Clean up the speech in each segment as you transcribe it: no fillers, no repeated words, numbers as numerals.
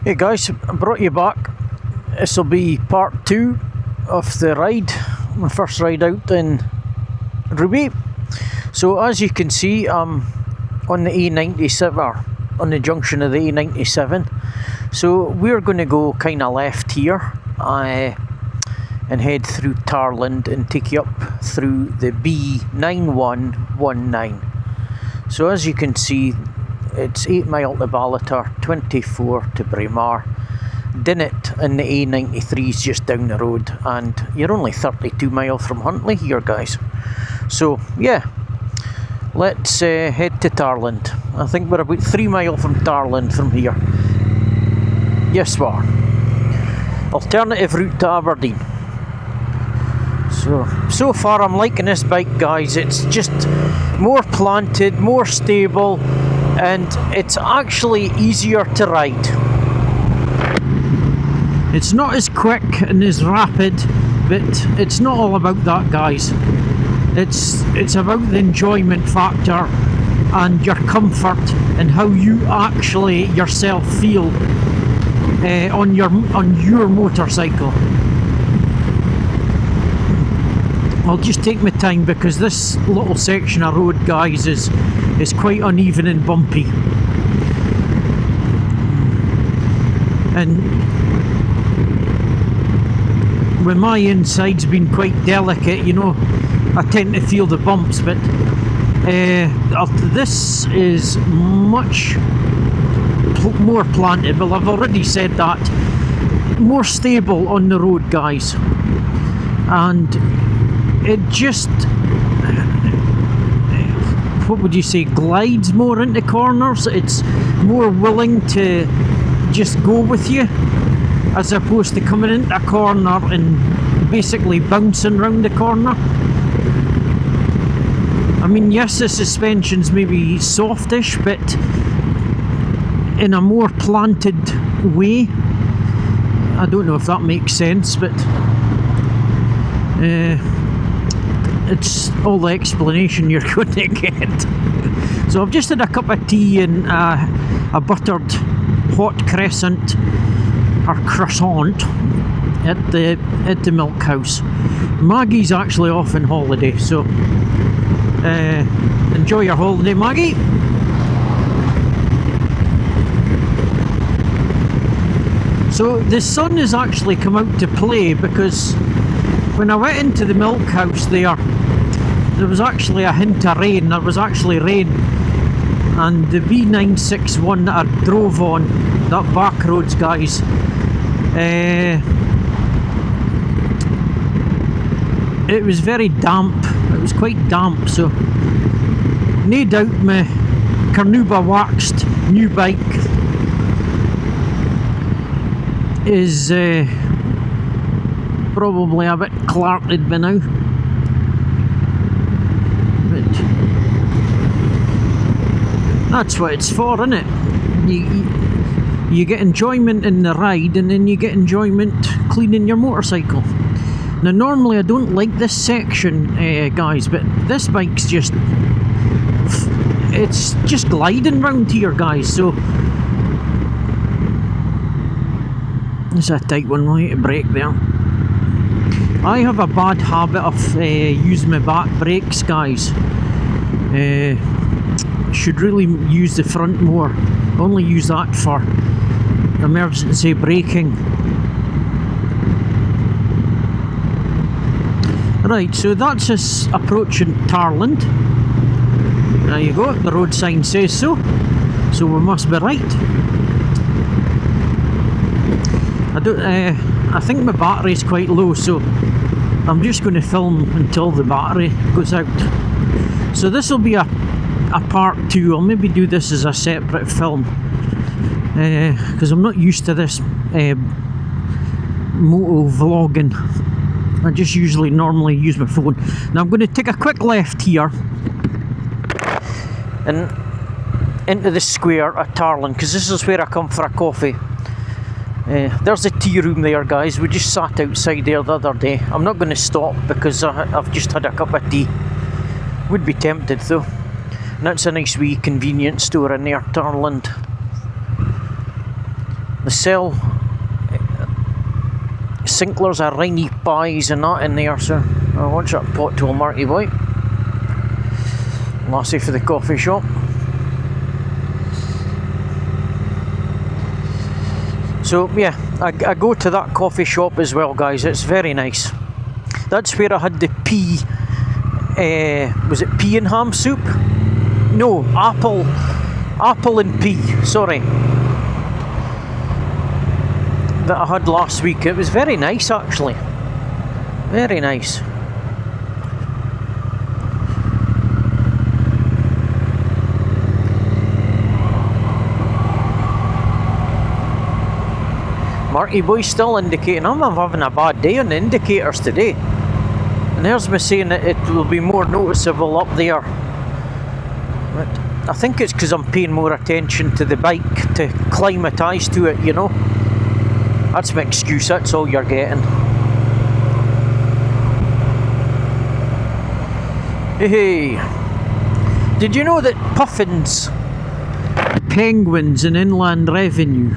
Hey guys, I brought you back. This will be part 2 of the ride, my first ride out in Ruby. So as you can see, I'm on the A97, or on the junction of the A97. So we're going to go kind of left here and head through Tarland and take you up through the B9119. So as you can see, it's 8 mile to Ballater, 24 to Braemar. Dinnet and the A93 is just down the road, and you're only 32 mile from Huntly here, guys. So yeah, let's head to Tarland. I think we're about 3 mile from Tarland from here. Yes, we are. Alternative route to Aberdeen. So far I'm liking this bike, guys. It's just more planted, more stable, and it's actually easier to ride. It's not as quick and as rapid, but it's not all about that, guys. It's about the enjoyment factor and your comfort and how you actually yourself feel on your motorcycle. I'll just take my time because this little section of road, guys, is quite uneven and bumpy. And when my inside's been quite delicate, you know, I tend to feel the bumps, but this is much more plantable. I've already said that. More stable on the road, guys. And it just, what would you say, glides more into corners. It's more willing to just go with you, as opposed to coming into a corner and basically bouncing around the corner. I mean, yes, the suspension's maybe softish, but in a more planted way. I don't know if that makes sense, but it's all the explanation you're going to get. So I've just had a cup of tea and a buttered hot crescent or croissant at the milk house. Maggie's actually off on holiday, so enjoy your holiday, Maggie. So the sun has actually come out to play, because when I went into the milk house there was actually a hint of rain. There was actually rain, and the B961 that I drove on, that back roads, guys, it was very damp. It was quite damp, so no doubt my Carnauba waxed new bike is probably a bit clarted by now. But that's what it's for, isn't it? You get enjoyment in the ride, and then you get enjoyment cleaning your motorcycle. Now normally I don't like this section, guys, but this bike's just, it's just gliding round here, guys. So it's a tight one, right, to brake there. I have a bad habit of using my back brakes, guys. Should really use the front more. Only use that for emergency braking. Right, so that's us approaching Tarland. There you go, the road sign says so. So we must be right. I think my battery's quite low, so I'm just going to film until the battery goes out. So this will be a part 2. I'll maybe do this as a separate film, because I'm not used to this moto vlogging. I just usually normally use my phone. Now I'm going to take a quick left here and into the square at Tarland, because this is where I come for a coffee. There's a tea room there, guys. We just sat outside there the other day. I'm not going to stop because I've just had a cup of tea. Would be tempted though. And that's a nice wee convenience store in there, Tarland. They sell Sinklers or Riney pies and that in there, so I'll watch that pot to a Marty boy. Lassie for the coffee shop. So yeah, I go to that coffee shop as well, guys. It's very nice. That's where I had the pea, was it pea and ham soup? No, apple and pea, sorry, that I had last week. It was very nice, actually. Very nice. Marty boy still indicating. I'm having a bad day on the indicators today. And there's me saying that it will be more noticeable up there. But I think it's because I'm paying more attention to the bike to climatise to it, you know. That's my excuse, that's all you're getting. Hey, did you know that puffins, penguins and inland revenue,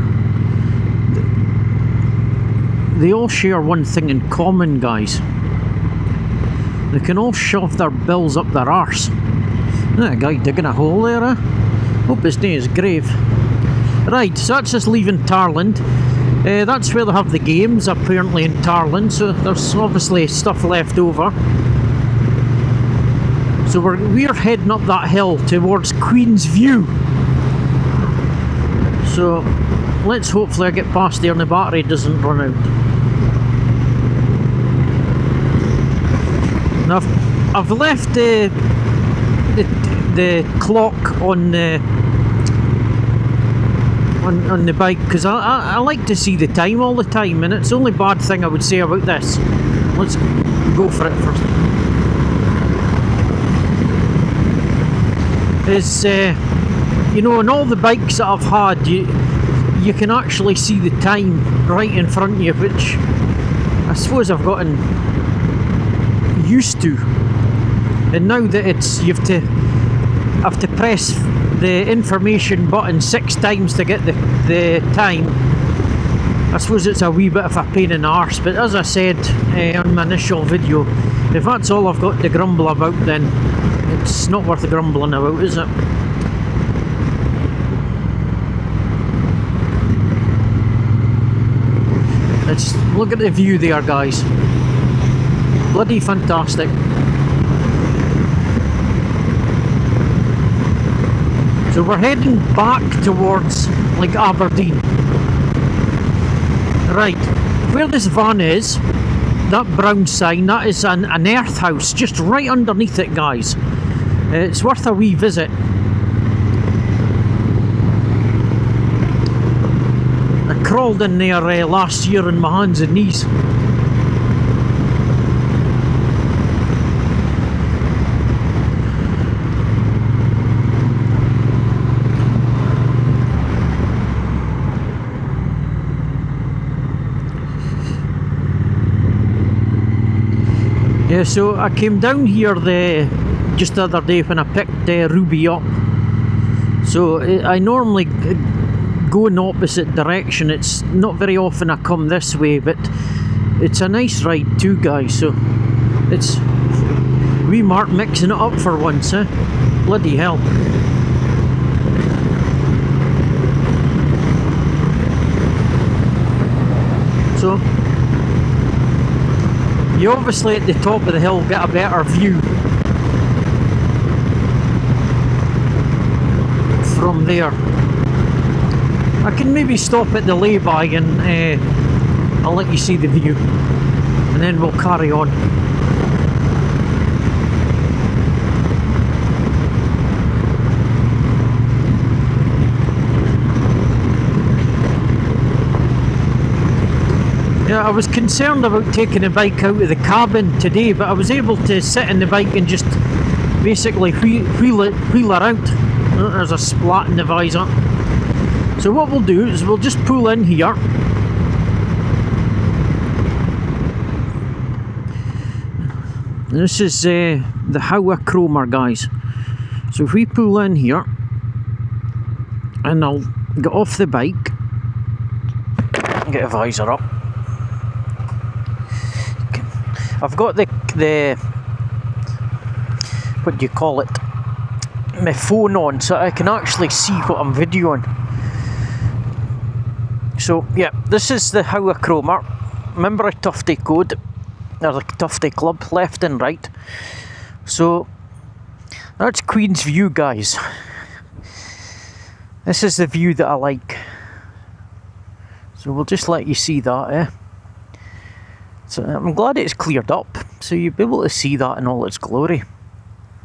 they all share one thing in common, guys. They can all shove their bills up their arse. That guy digging a hole there, eh? Hope his name is grave. Right, so that's just leaving Tarland. That's where they have the games, apparently, in Tarland, so there's obviously stuff left over. So we're heading up that hill towards Queen's View. So let's hopefully I get past there and the battery doesn't run out. Now I've left the clock on the bike because I like to see the time all the time, and it's the only bad thing I would say about this. Let's go for it first. Is you know, on all the bikes that I've had, you can actually see the time right in front of you, which I suppose I've gotten used to. And now that it's you have to press the information button 6 times to get the time, I suppose it's a wee bit of a pain in the arse. But as I said on my initial video, if that's all I've got to grumble about, then it's not worth grumbling about, is it? Let's look at the view there, guys. Bloody fantastic. So we're heading back towards like Aberdeen. Right, where this van is, that brown sign, that is an earth house just right underneath it, guys. It's worth a wee visit. I crawled in there last year on my hands and knees. Yeah, so I came down here just the other day when I picked Ruby up. So I normally go in the opposite direction. It's not very often I come this way, but it's a nice ride too, guys. So it's wee Mark mixing it up for once, eh? Bloody hell. So you obviously at the top of the hill get a better view from there. I can maybe stop at the lay-by and I'll let you see the view, and then we'll carry on. Yeah, I was concerned about taking the bike out of the cabin today, but I was able to sit in the bike and just basically wheel her out. There's a splat in the visor. So what we'll do is we'll just pull in here. This is the Howa Cromer, guys. So if we pull in here, and I'll get off the bike, get a visor up. I've got the what do you call it? My phone on, so I can actually see what I'm videoing. So yeah, this is the Howachromer. Remember a Tufty code, or the Tufty club, left and right. So that's Queen's View, guys. This is the view that I like. So we'll just let you see that, eh? So I'm glad it's cleared up, so you'll be able to see that in all its glory.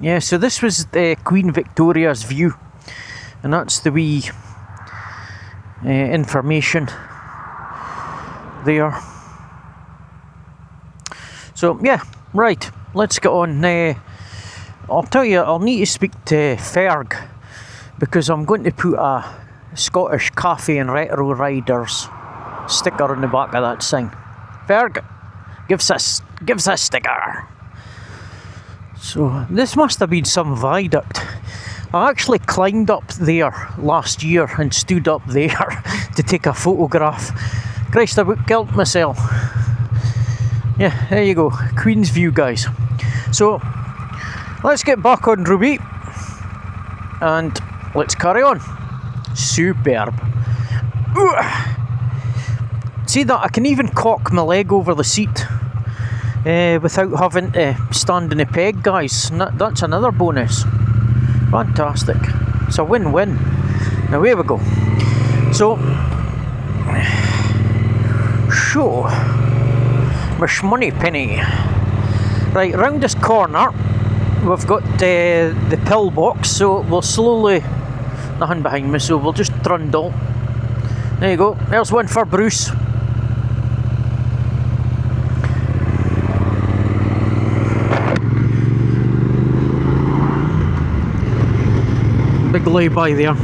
Yeah, so this was Queen Victoria's view, and that's the wee information there. So yeah, right, let's get on. I'll tell you, I'll need to speak to Ferg, because I'm going to put a Scottish Cafe and Retro Riders sticker on the back of that thing. Ferg, give us a sticker. So this must have been some viaduct. I actually climbed up there last year and stood up there to take a photograph. Christ, I would kill myself. Yeah, there you go, Queen's View, guys. So let's get back on Ruby and let's carry on. Superb. Ooh. See that? I can even cock my leg over the seat without having to stand in a peg, guys. That's another bonus. Fantastic. It's a win-win. Now here we go. So, Mish Money Penny. Right, round this corner we've got the pillbox, so we'll slowly, nothing behind me, so we'll just trundle. There you go, there's one for Bruce. Big lay-by there.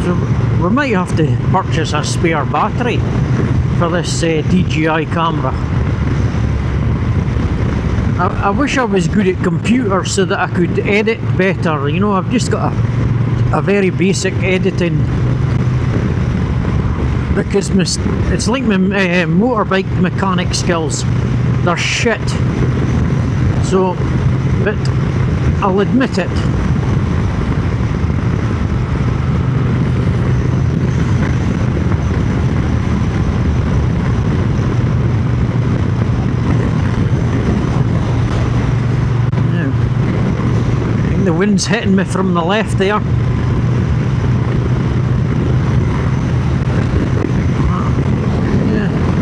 So we might have to purchase a spare battery for this DJI camera. I wish I was good at computers so that I could edit better. You know, I've just got a very basic editing, because it's like my motorbike mechanic skills, they're shit. So, but I'll admit it. Now, I think the wind's hitting me from the left there.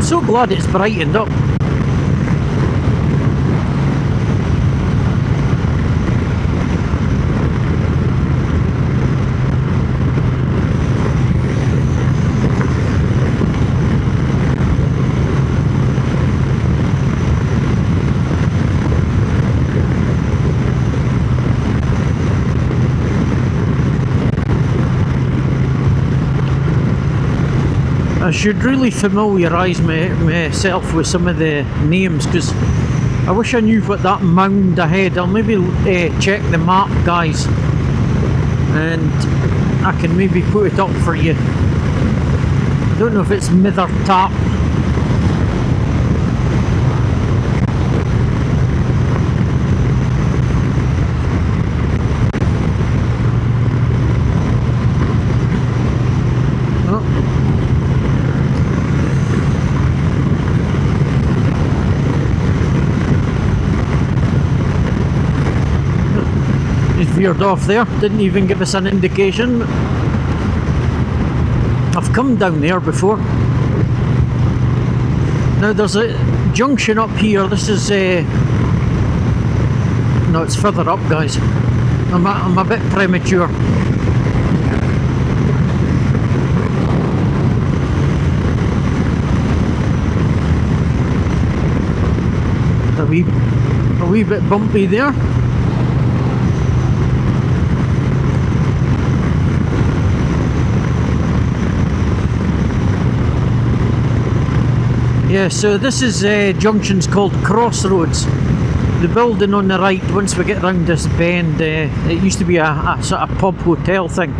So glad it's brightened up. I should really familiarise myself with some of the names, because I wish I knew what that mound ahead. I'll maybe check the map, guys, and I can maybe put it up for you. I don't know if it's Mither Tap. Veered off there, didn't even give us an indication. I've come down there before. Now there's a junction up here. This is no, it's further up, guys. I'm a bit premature. A wee bit bumpy there. Yeah, so this is junction's called Crossroads. the building on the right, once we get round this bend, it used to be a sort of pub hotel thing.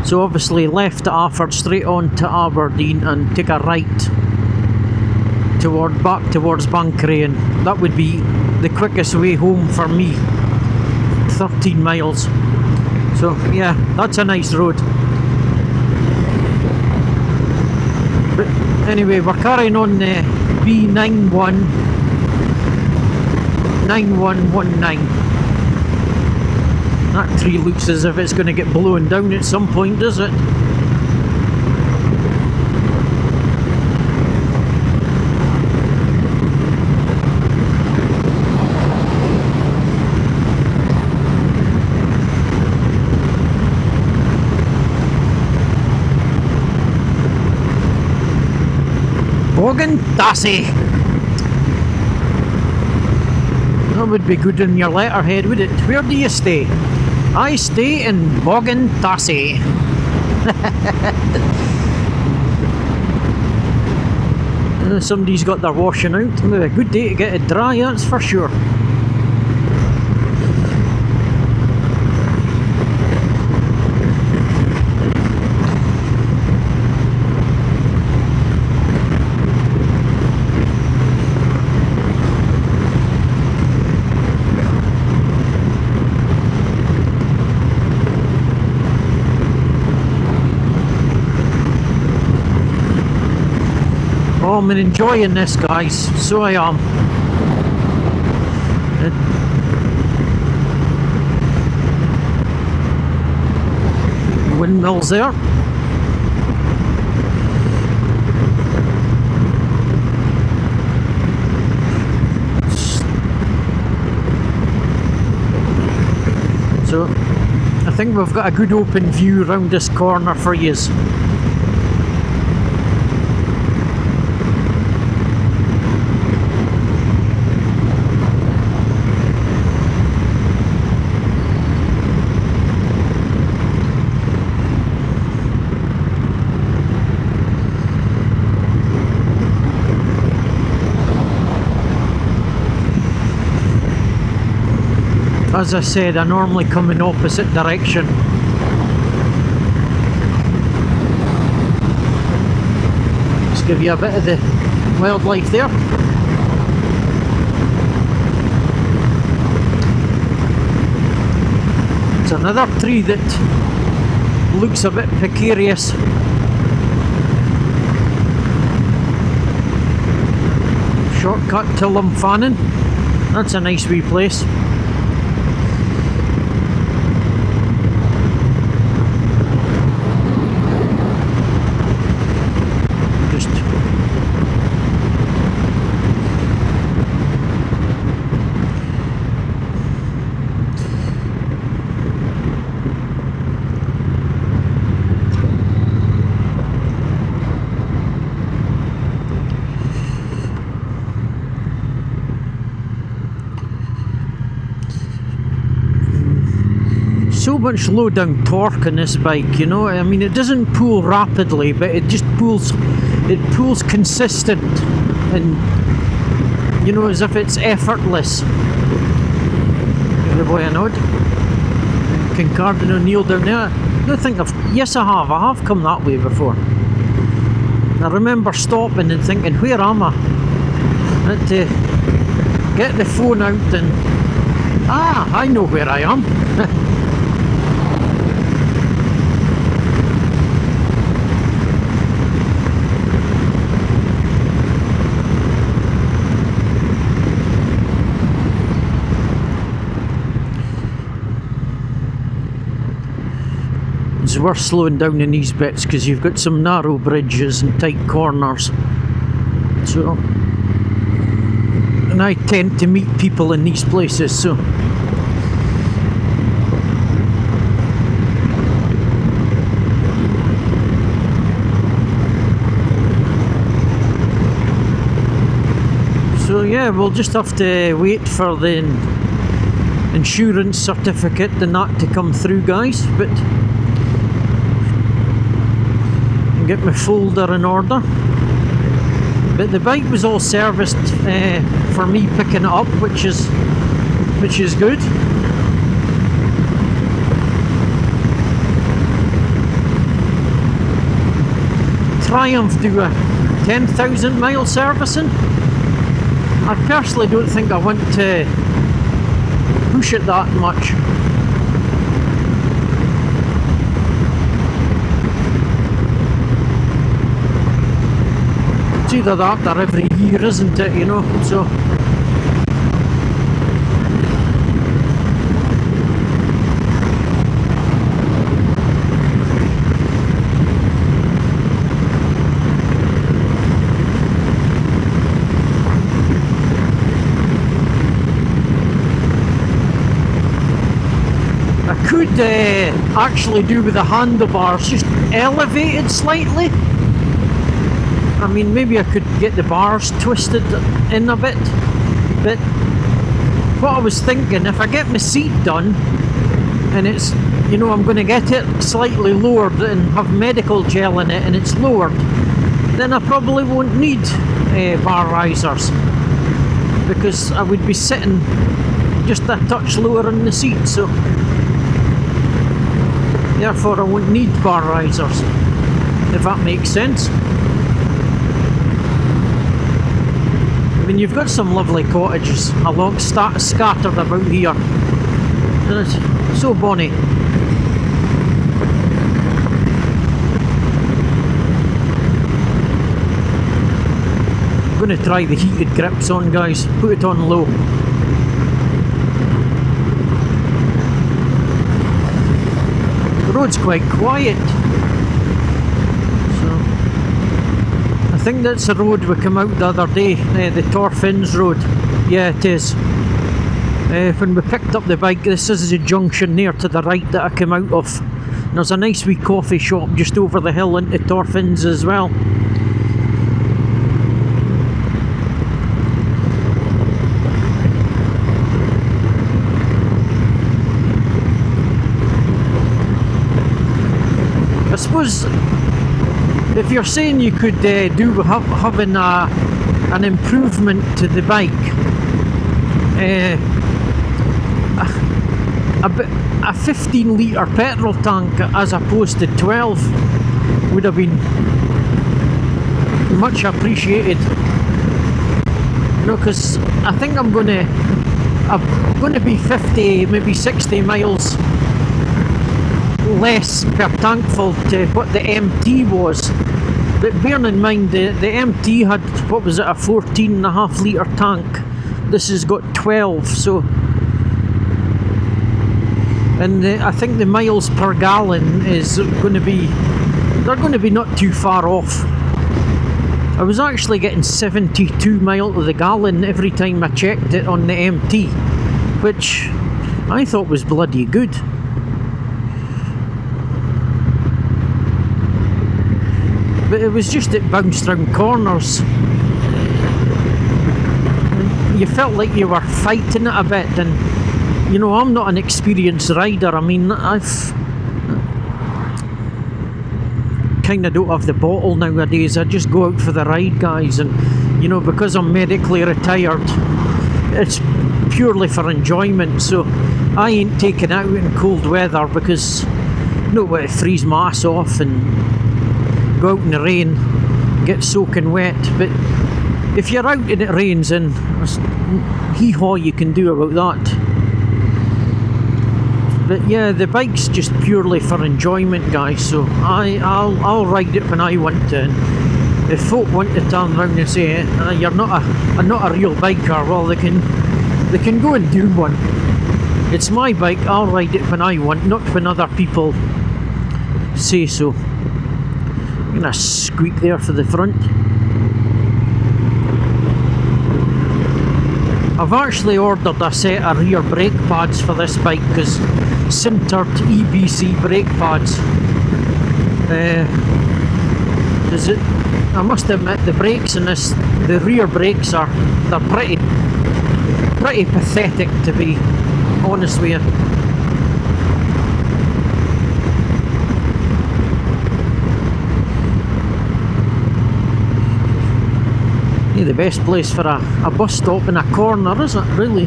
So obviously left at Afford, straight on to Aberdeen and take a right back towards Bankery, and that would be the quickest way home for me. 13 miles. So yeah, that's a nice road. But anyway, we're carrying on the B9119. That tree looks as if it's going to get blown down at some point, does it? Dassie. That would be good in your letterhead, would it? Where do you stay? I stay in Dassie. Somebody's got their washing out. It'll be a good day to get it dry, that's for sure. I'm enjoying this, guys, so I am. Windmills there. So I think we've got a good open view around this corner for yous. As I said, I normally come in opposite direction. Just give you a bit of the wildlife there. It's another tree that looks a bit precarious. Shortcut to Lumfannon. That's a nice wee place. So much low down torque on this bike, you know. I mean, it doesn't pull rapidly, but it just pulls consistent, and you know, as if it's effortless. Give the boy a nod. Kincardine and O'Neill down there. I don't think yes, I have come that way before. I remember stopping and thinking, where am I? I had to get the phone out and I know where I am. It's worth slowing down in these bits because you've got some narrow bridges and tight corners. So, and I tend to meet people in these places, so. So yeah, we'll just have to wait for the insurance certificate and that to come through, guys, but get my folder in order. But the bike was all serviced for me picking it up, which is good. Triumph do a 10,000 mile servicing. I personally don't think I want to push it that much. It's either that or every year, isn't it, you know, so. Could actually do with the handlebars just elevated slightly. I mean, maybe I could get the bars twisted in a bit, but what I was thinking, if I get my seat done and it's, you know, I'm going to get it slightly lowered and have medical gel in it and it's lowered, then I probably won't need bar risers, because I would be sitting just a touch lower in the seat, so therefore I won't need bar risers, if that makes sense. I mean, you've got some lovely cottages along scattered about here, and it's so bonny. I'm going to try the heated grips on, guys. Put it on low. The road's quite quiet, so I think that's the road we came out the other day, the Torfins Road. Yeah, it is. When we picked up the bike, this is the junction there to the right that I came out of. And there's a nice wee coffee shop just over the hill into Torfins as well. I suppose if you're saying you could do having an improvement to the bike, a 15 litre petrol tank as opposed to 12 would have been much appreciated. You know, because I think I'm going to be 50, maybe 60 miles less per tankful to what the MT was. But bearing in mind the MT had, what was it, a 14.5 litre tank. This has got 12, so, and I think the miles per gallon is going to be, they're going to be not too far off. I was actually getting 72 miles to the gallon every time I checked it on the MT, which I thought was bloody good. But it was just it bounced round corners. You felt like you were fighting it a bit, and you know, I'm not an experienced rider. I mean, I've kind of don't have the bottle nowadays. I just go out for the ride, guys, and you know, because I'm medically retired, it's purely for enjoyment. So I ain't taking out in cold weather, because I don't want to freeze my ass off and go out in the rain, get soaking wet. But if you're out and it rains, and hee-haw you can do about that. But yeah, the bike's just purely for enjoyment, guys, so I'll ride it when I want to. And if folk want to turn around and say you're not a real biker, well, they can go and do one. It's my bike, I'll ride it when I want, not when other people say so. I'm gonna squeak there for the front. I've actually ordered a set of rear brake pads for this bike, because sintered EBC brake pads. I must admit, the brakes in this, the rear brakes they're pretty pathetic, to be honest with you. Ain't the best place for a bus stop in a corner, is it, really?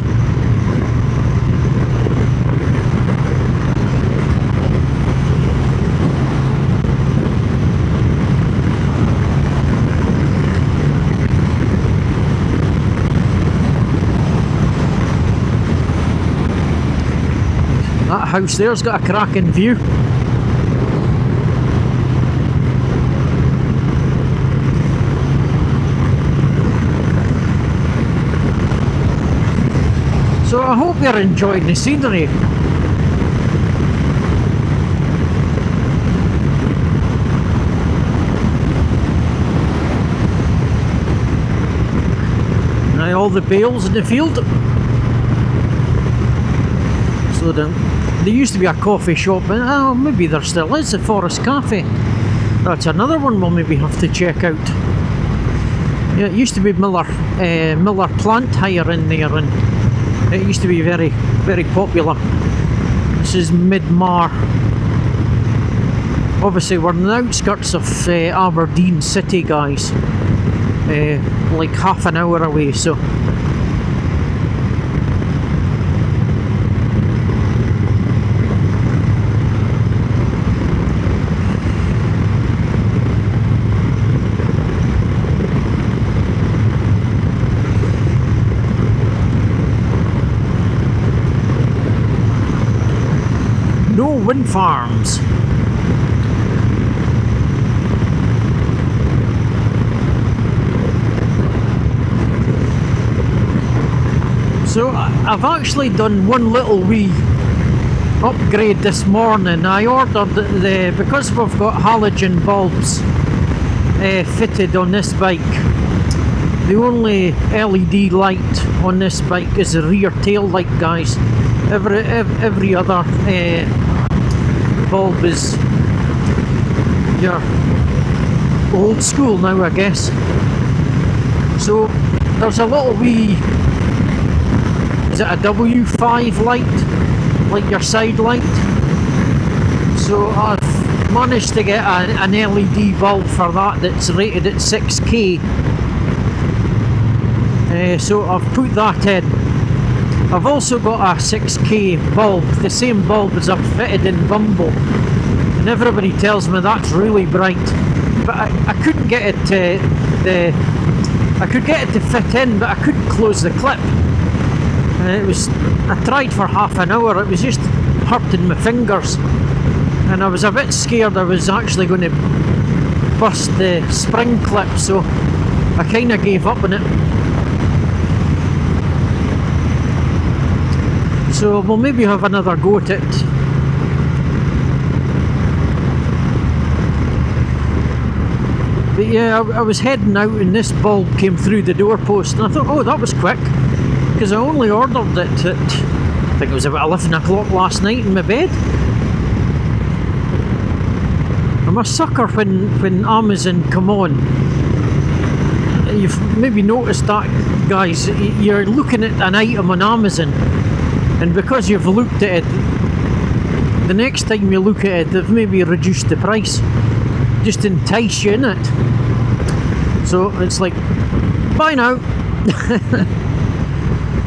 That house there's got a cracking view. So I hope you're enjoying the scenery. Now all the bales in the field. So there used to be a coffee shop, and oh, maybe there still is, the Forest Cafe. That's another one we'll maybe have to check out. Yeah, it used to be Miller Plant Hire in there, and it used to be very, very popular. This is mid-Mar. Obviously we're on the outskirts of Aberdeen city, guys. Like half an hour away, so. No wind farms. So I've actually done one little wee upgrade this morning. I ordered because we've got halogen bulbs fitted on this bike. The only LED light on this bike is the rear tail light, guys. Every other bulb is your old school now, I guess. So there's a little wee, is it a W5 light, like your side light? So I've managed to get an LED bulb for that that's rated at 6K. So I've put that in. I've also got a 6K bulb, the same bulb as I've fitted in Bumble, and everybody tells me that's really bright, but I couldn't get it to I could get it to fit in, but I couldn't close the clip. I tried for half an hour, it was just hurting my fingers, and I was a bit scared I was actually going to bust the spring clip, so I kind of gave up on it. So we'll maybe have another go at it. But yeah, I was heading out and this bulb came through the doorpost, and I thought, oh, that was quick, because I only ordered it at, I think it was about 11 o'clock last night in my bed. I'm a sucker when Amazon come on. You've maybe noticed that, guys. You're looking at an item on Amazon, and because you've looked at it, the next time you look at it, they've maybe reduced the price just to entice you in it. So it's like, buy now.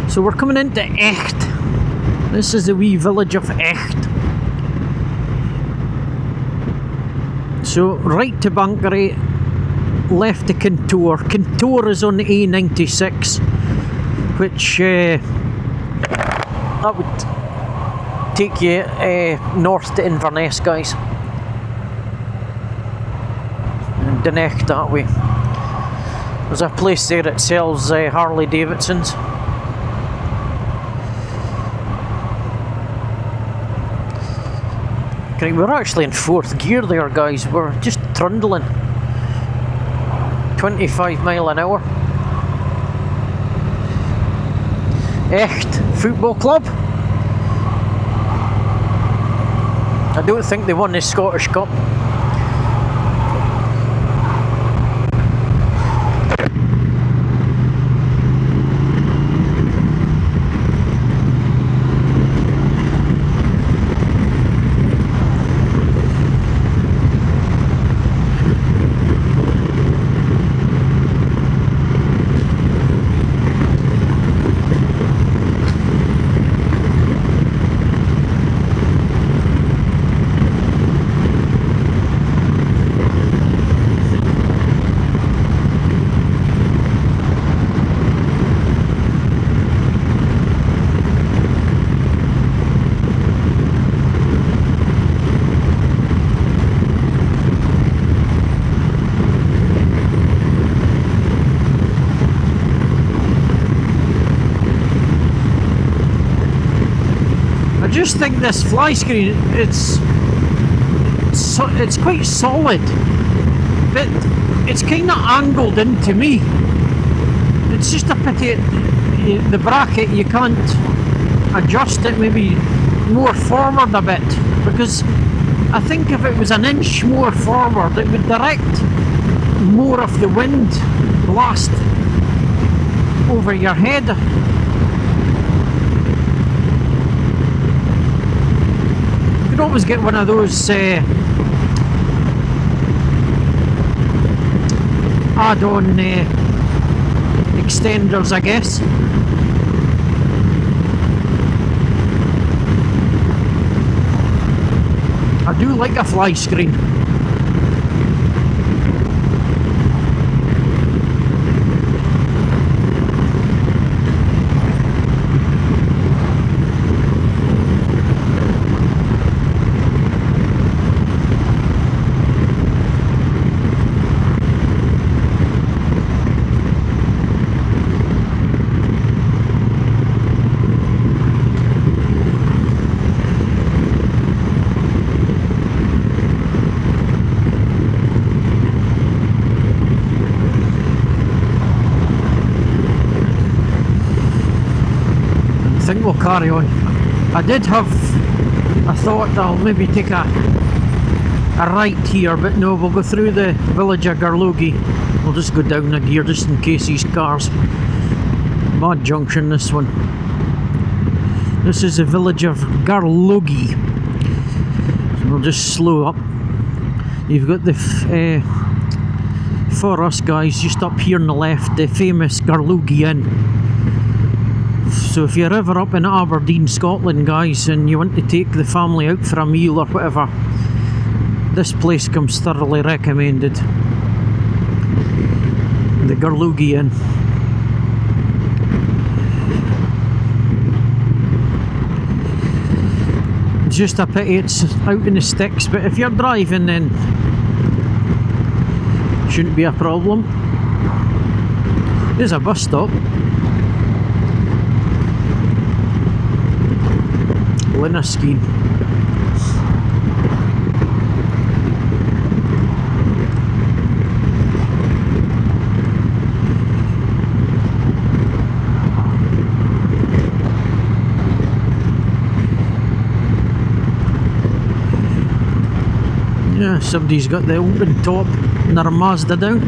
So we're coming into Echt. This is the wee village of Echt. So right to Bankery, left to Contour. Contour is on the A96, which that would take you north to Inverness, guys. And Dinnet that way. There's a place there that sells Harley Davidsons. Okay, we're actually in 4th gear there, guys. We're just trundling. 25 mile an hour. Echt Football Club. I don't think they won the Scottish Cup. I just think this fly screen, it's quite solid, but it's kind of angled into me. It's just a pity the bracket, you can't adjust it maybe more forward a bit, because I think if it was an inch more forward it would direct more of the wind blast over your head. You could always get one of those add-on extenders, I guess. I do like a fly screen. I think we'll carry on. I did have a thought that I'll maybe take a right here, but no, we'll go through the village of Garlogie. We'll just go down a gear just in case these cars. Bad junction, this one. This is the village of Garlogie. So we'll just slow up. You've got the for us guys just up here on the left, the famous Garlogie Inn. So if you're ever up in Aberdeen, Scotland, guys, and you want to take the family out for a meal or whatever, this place comes thoroughly recommended. The Garlogie Inn. It's just a pity it's out in the sticks, but if you're driving then it shouldn't be a problem. There's a bus stop. Linnaskeen. Yeah, somebody's got the open top and their Mazda down.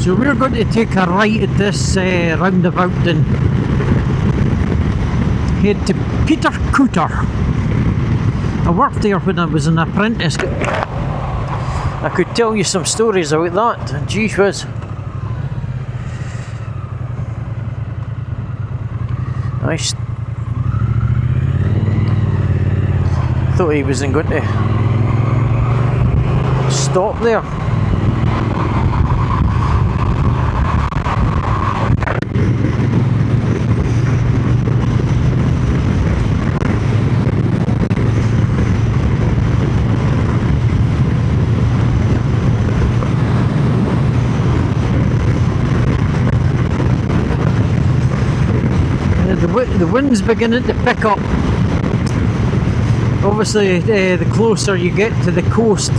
So we're going to take a right at this roundabout and head to Peterculter. I worked there when I was an apprentice. I could tell you some stories about that. Gee whiz. I thought he wasn't going to stop there. The wind's beginning to pick up. Obviously, the closer you get to the coast.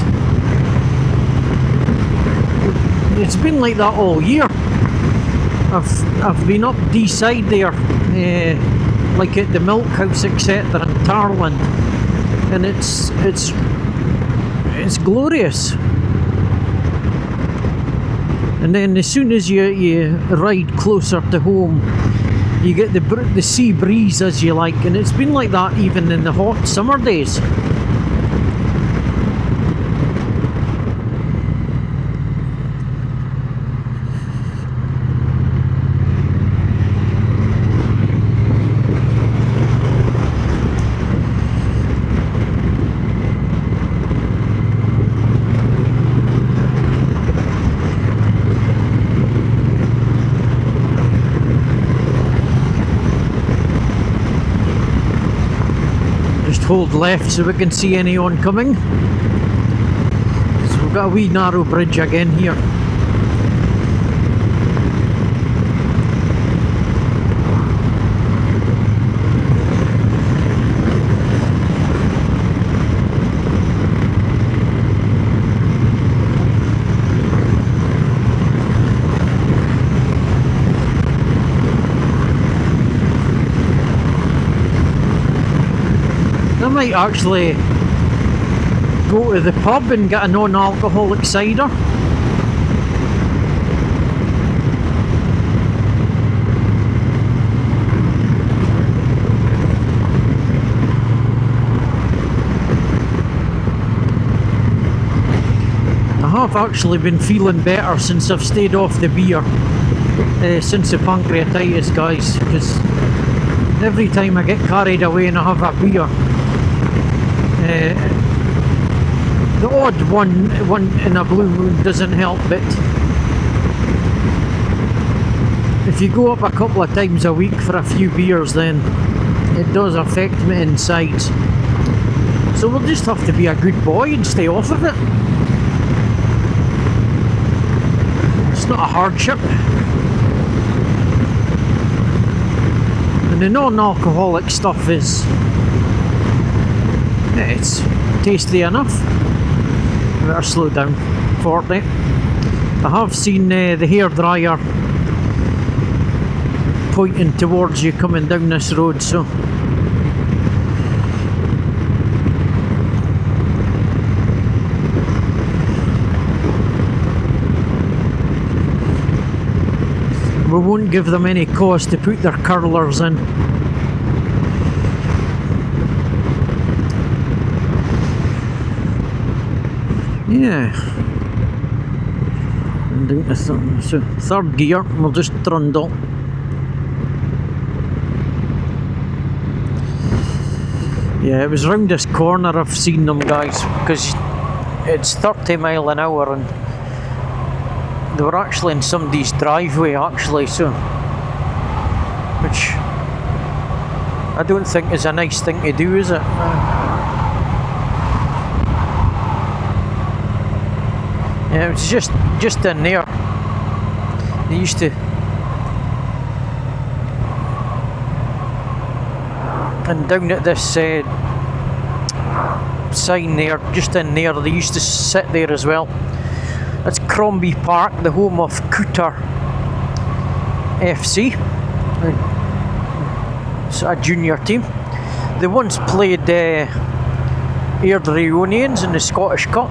It's been like that all year. I've been up D side there like at the milk house, etc. in Tarland, and it's glorious. And then as soon as you ride closer to home, you get the sea breeze, as you like, and it's been like that even in the hot summer days. Hold left so we can see any oncoming. So we've got a wee narrow bridge again here. I might actually go to the pub and get a non-alcoholic cider. I have actually been feeling better since I've stayed off the beer, since the pancreatitis, guys, because every time I get carried away and I have a beer, the odd one in a blue moon doesn't help, but if you go up a couple of times a week for a few beers, then it does affect me inside. So we'll just have to be a good boy and stay off of it. It's not a hardship. And the non-alcoholic stuff is, it's tasty enough. Better slow down. 40. I have seen the hairdryer pointing towards you coming down this road, so we won't give them any cause to put their curlers in. Yeah, and into so third gear, we'll just trundle. Yeah, it was round this corner I've seen them, guys, because it's 30 mile an hour and they were actually in somebody's driveway actually, so, which I don't think is a nice thing to do, is it? Yeah, it was just in there. They used to, and down at this sign there, just in there, they used to sit there as well. That's Crombie Park, the home of Cooter FC. It's a junior team. They once played Airdrieonians in the Scottish Cup.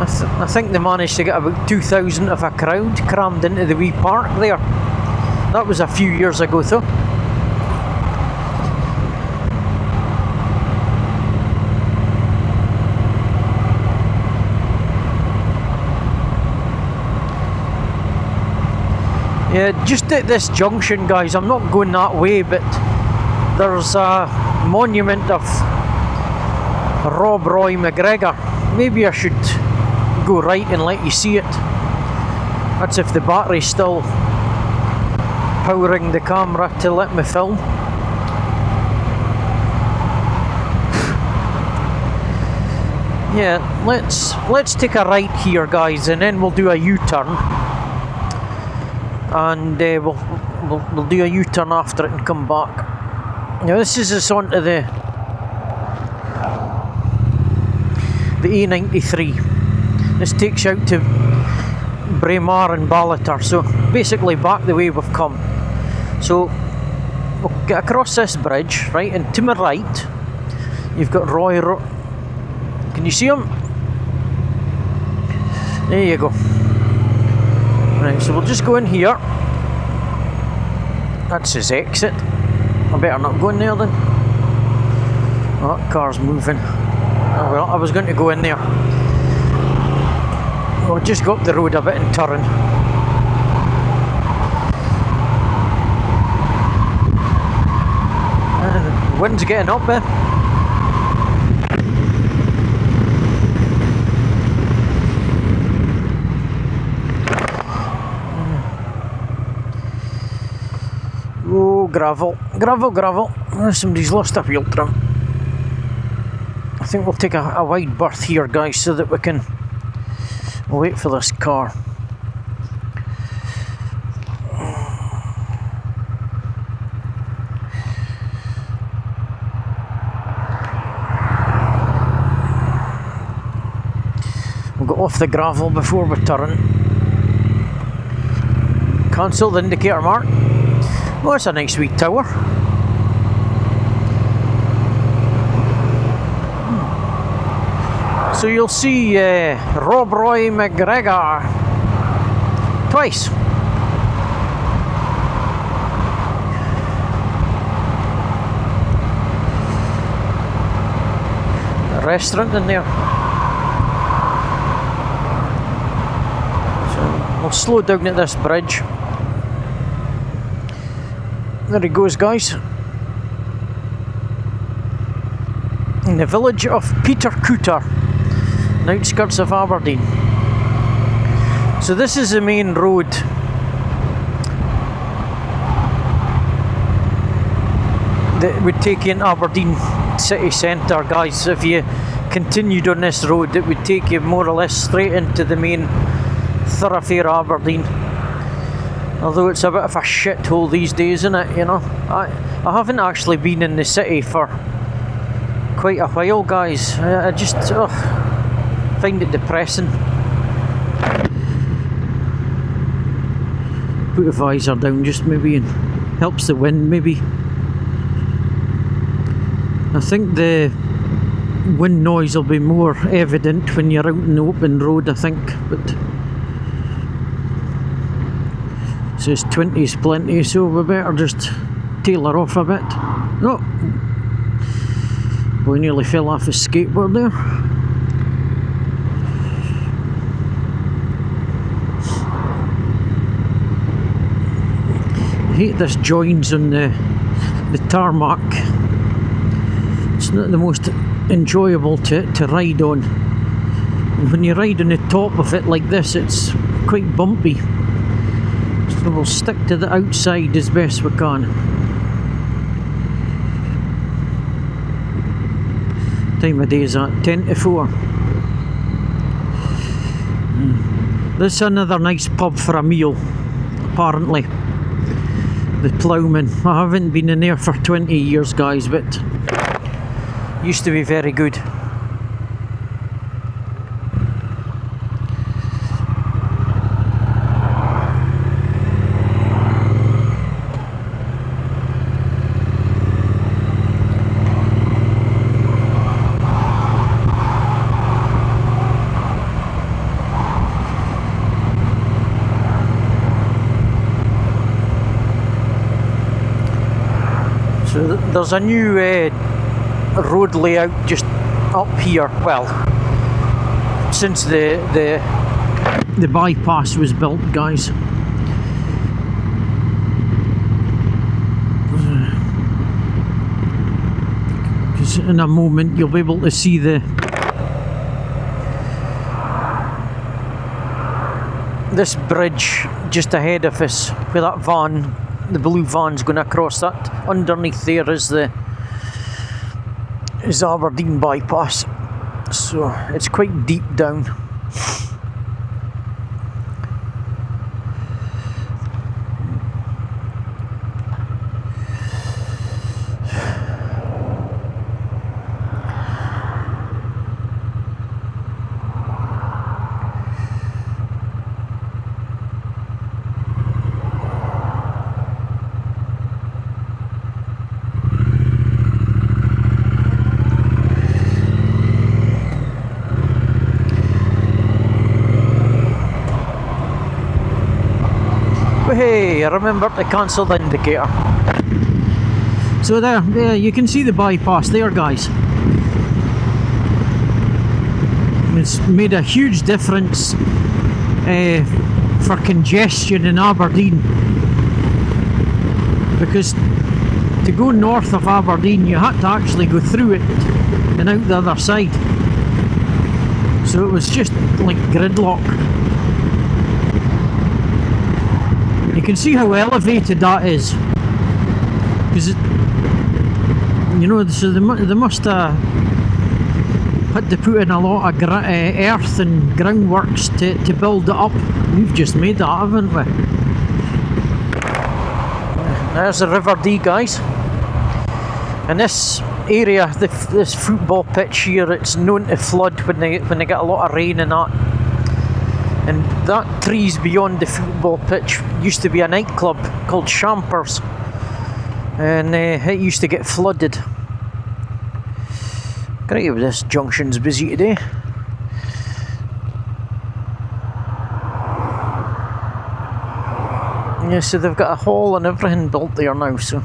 I think they managed to get about 2,000 of a crowd crammed into the wee park there. That was a few years ago though. Yeah, just at this junction, guys, I'm not going that way, but there's a monument of Rob Roy McGregor. Maybe I should go right and let you see it. That's if the battery's still powering the camera to let me film. Yeah, let's take a right here, guys, and then we'll do a U-turn, and we'll do a U-turn after it and come back. Now this is us onto the A93. This takes you out to Braemar and Ballater, so basically back the way we've come. So we'll get across this bridge, right, and to my right you've got Roy Road. Can you see him? There you go. Right, so we'll just go in here. That's his exit. I better not go in there then. Oh, that car's moving. Oh well, I was going to go in there. We'll just go up the road a bit and turn. The wind's getting up there. Oh, gravel, gravel, gravel. Oh, somebody's lost a wheel trim. I think we'll take a wide berth here, guys, so that we can wait for this car. We'll go off the gravel before we turn. Cancel the indicator mark. Oh, it's a nice wee tower. So you'll see Rob Roy McGregor twice. A restaurant in there. So we'll slow down at this bridge. There he goes, guys. In the village of Peterculter, on the outskirts of Aberdeen. So this is the main road that would take you in Aberdeen city centre, guys. If you continued on this road, it would take you more or less straight into the main thoroughfare Aberdeen. Although it's a bit of a shithole these days, isn't it? You know, I haven't actually been in the city for quite a while, guys. I just find it depressing. Put the visor down just maybe and helps the wind maybe. I think the wind noise will be more evident when you're out in the open road, I think, but it says 20 is plenty, so we better just tailor off a bit. Oh, we nearly fell off his skateboard there. I hate this joins on the tarmac. It's not the most enjoyable to ride on. And when you ride on the top of it like this, it's quite bumpy. So we'll stick to the outside as best we can. Time of day is at 10 to 4. This is another nice pub for a meal, apparently. The Ploughman. I haven't been in there for 20 years, guys, but used to be very good. So there's a new road layout just up here. Well, since the bypass was built, guys. Because in a moment you'll be able to see this bridge just ahead of us, where that van, the blue van's going across that. Underneath there is Aberdeen bypass, so it's quite deep down. remember to cancel the indicator. So there, you can see the bypass there, guys. It's made a huge difference for congestion in Aberdeen, because to go north of Aberdeen you had to actually go through it and out the other side, so it was just like gridlock. You can see how elevated that is, because you know, so they must have had to put in a lot of earth and groundworks to build it up. We've just made that, haven't we? There's the River Dee, guys. And this area, this football pitch here, it's known to flood when they get a lot of rain and that. And that trees beyond the football pitch used to be a nightclub called Champers, and it used to get flooded. Great, this junction's busy today. Yeah, so they've got a hall and everything built there now, so.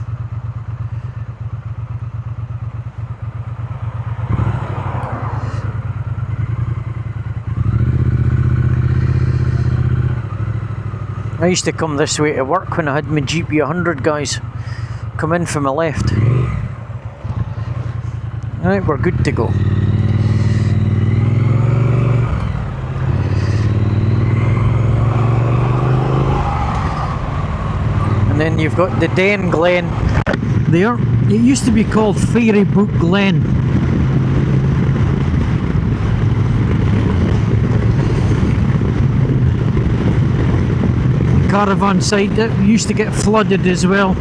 I used to come this way to work when I had my GP100, guys. Come in from my left. Right, we're good to go. And then you've got the Den Glen there. It used to be called Ferrybook Glen. Caravan site that used to get flooded as well.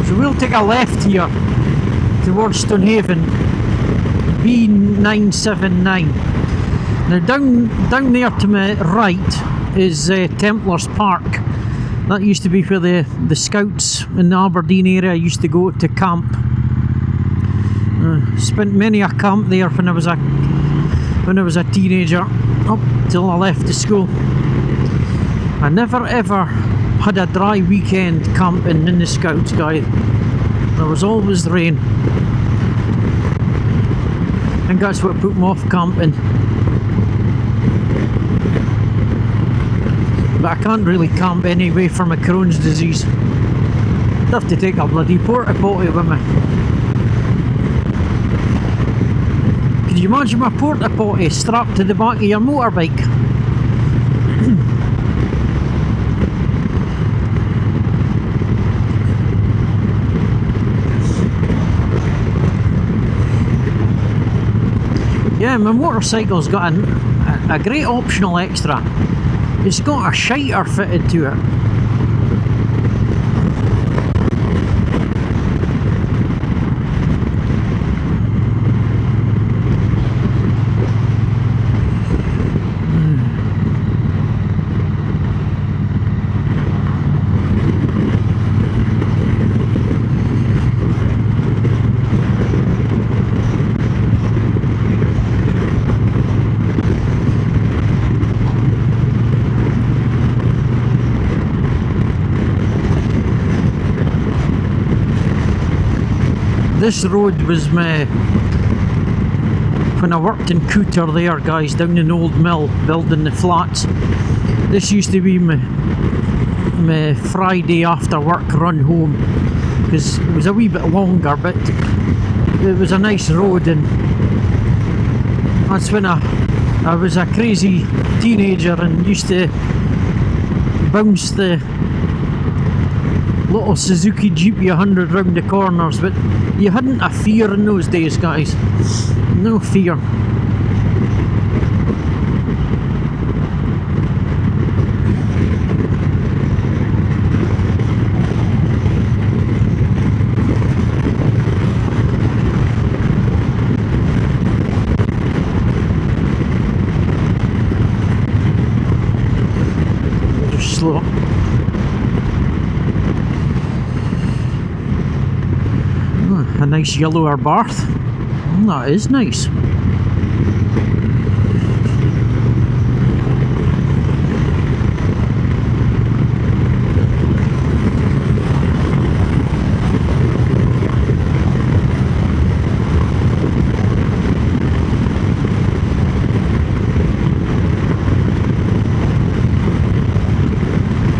So we'll take a left here towards Stonehaven, B979. Now down there to my right is Templars Park. That used to be where the scouts in the Aberdeen area used to go to camp. Spent many a camp there when I was a teenager, up till I left the school. I never ever had a dry weekend camping in the scouts, guys. There was always rain. I think that's what put me off camping. But I can't really camp anyway for my Crohn's disease. I'd have to take a bloody porta potty with me. Could you imagine my porta potty strapped to the back of your motorbike? Yeah, my motorcycle's got a great optional extra. It's got a shiter fitted to it. This road was when I worked in Couter there, guys, down in Old Mill, building the flats. This used to be my Friday after work run home, because it was a wee bit longer, but it was a nice road, and that's when I was a crazy teenager and used to bounce the little Suzuki GP100 round the corners, but you hadn't a fear in those days, guys. No fear. Just slow. a nice yellower barth. That is nice.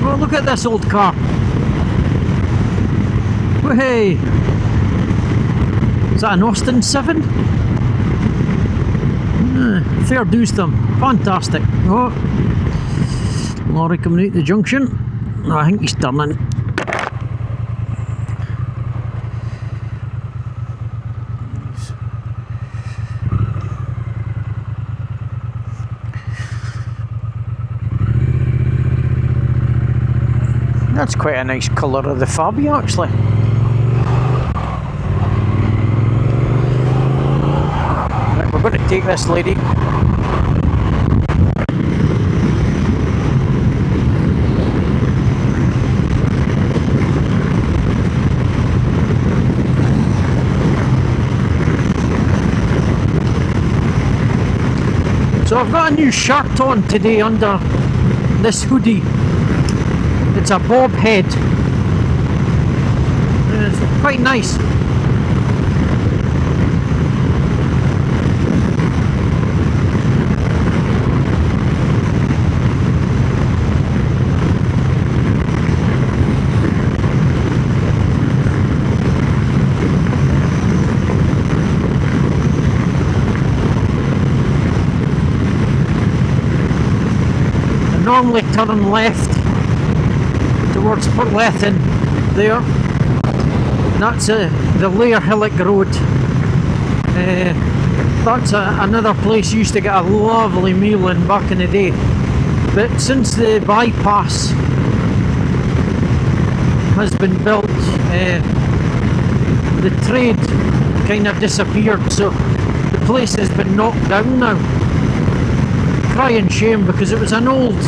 Oh, look at this old car. Hey, is that an Austin 7? Fair dues to them. Fantastic. Oh, lorry coming out the junction. Oh, I think he's turning. That's quite a nice colour of the Fabia, actually. Right, we're going to take this lady. So I've got a new shirt on today under this hoodie. It's a bob head. It's quite nice. I normally turn left towards Portlethen there. That's the Lair Hillock Road. That's another place you used to get a lovely meal in back in the day. But since the bypass has been built, the trade kind of disappeared, so the place has been knocked down now. Crying shame, because it was an old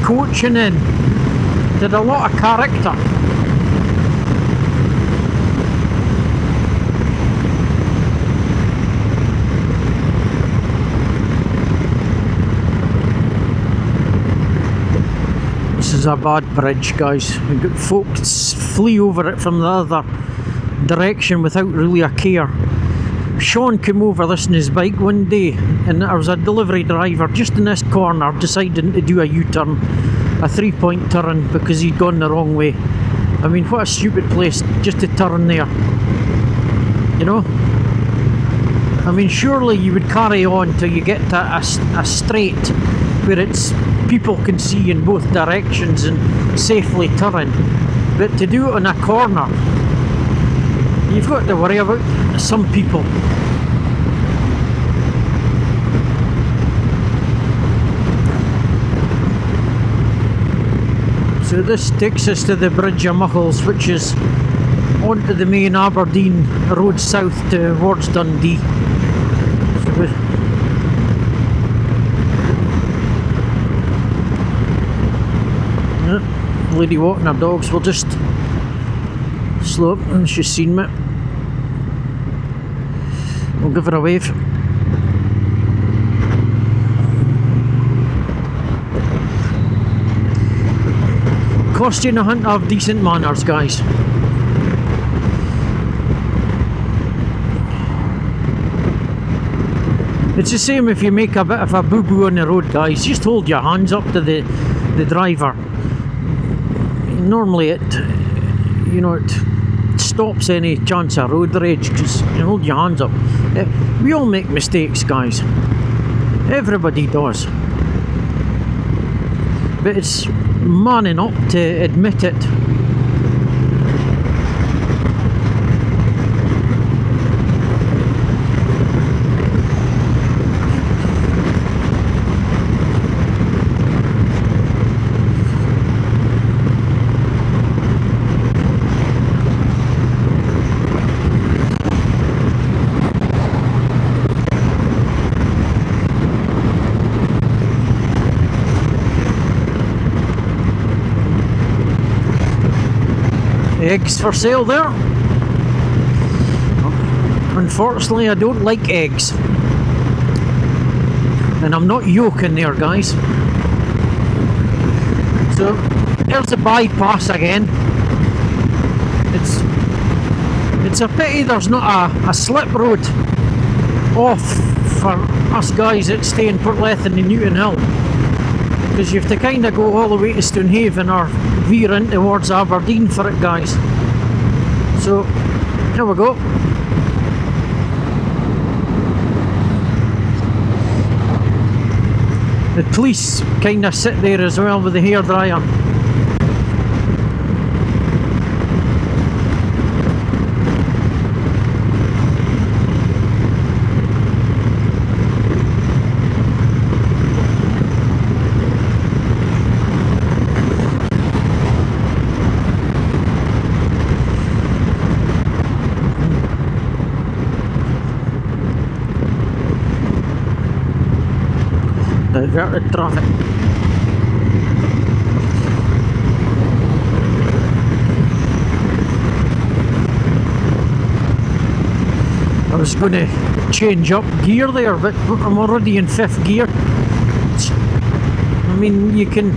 coaching inn. Did a lot of character. This is a bad bridge, guys. We've got folks flee over it from the other direction without really a care. Sean came over this on his bike one day, and there was a delivery driver just in this corner deciding to do a U-turn, a 3-point turn, because he'd gone the wrong way. I mean, what a stupid place just to turn there, you know? I mean, surely you would carry on till you get to a straight where it's people can see in both directions and safely turn. But to do it on a corner, you've got to worry about some people. So this takes us to the Bridge of Muckles, which is onto the main Aberdeen road south towards Dundee. So lady walking her dogs, we'll just slow up, and she's seen me. We'll give her a wave. Cost you nothing to have decent manners, guys. It's the same if you make a bit of a boo-boo on the road, guys. Just hold your hands up to the driver. Normally it stops any chance of road rage, because you hold your hands up. We all make mistakes, guys. Everybody does. But it's manning up to admit it. Eggs for sale there. Unfortunately, I don't like eggs. And I'm not yoking there, guys. So, there's the bypass again. It's a pity there's not a slip road off for us guys that stay in Portlethen and Newtonhill. Because you have to kind of go all the way to Stonehaven or veer in towards Aberdeen for it, guys. So, here we go. The police kind of sit there as well with the hairdryer. Diverted traffic. I was going to change up gear there, but I'm already in 5th gear. I mean, you can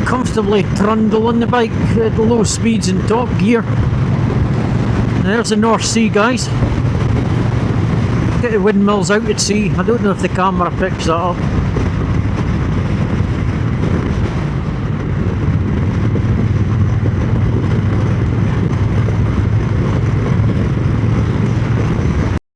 comfortably trundle on the bike at low speeds in top gear. There's the North Sea, guys. Get the windmills out at sea. I don't know if the camera picks that up.